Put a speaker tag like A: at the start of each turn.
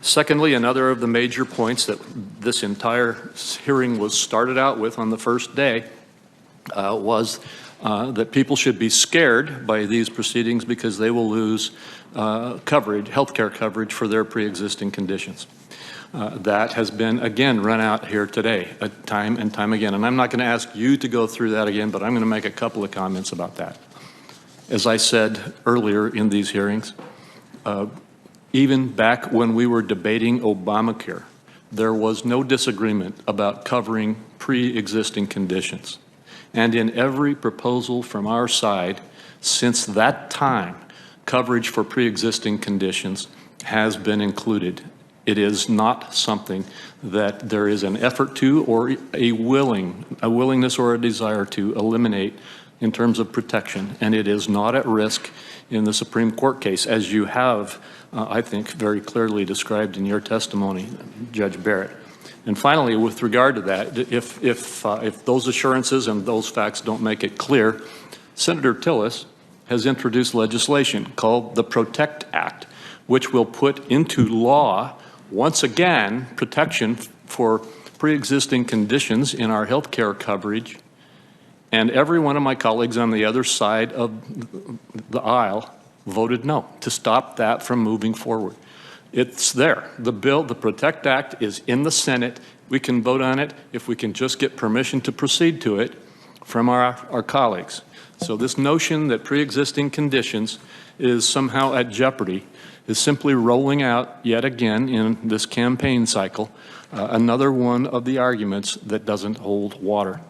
A: Secondly, another of the major points that this entire hearing was started out with on the first day was that people should be scared by these proceedings because they will lose healthcare coverage for their pre-existing conditions. That has been, again, run out here today, time and time again. And I'm not going to ask you to go through that again, but I'm going to make a couple of comments about that. As I said earlier in these hearings, even back when we were debating Obamacare, there was no disagreement about covering pre-existing conditions. And in every proposal from our side since that time, coverage for pre-existing conditions has been included. It is not something that there is an effort to or a willingness or a desire to eliminate in terms of protection, and it is not at risk in the Supreme Court case, as you have, I think, very clearly described in your testimony, Judge Barrett. And finally, with regard to that, if those assurances and those facts don't make it clear, Senator Tillis has introduced legislation called the PROTECT Act, which will put into law, once again, protection for pre-existing conditions in our health care coverage. And every one of my colleagues on the other side of the aisle voted no, to stop that from moving forward. It's there. The bill, the PROTECT Act, is in the Senate. We can vote on it if we can just get permission to proceed to it from our colleagues. So this notion that pre-existing conditions is somehow at jeopardy is simply rolling out yet again in this campaign cycle, another one of the arguments that doesn't hold water.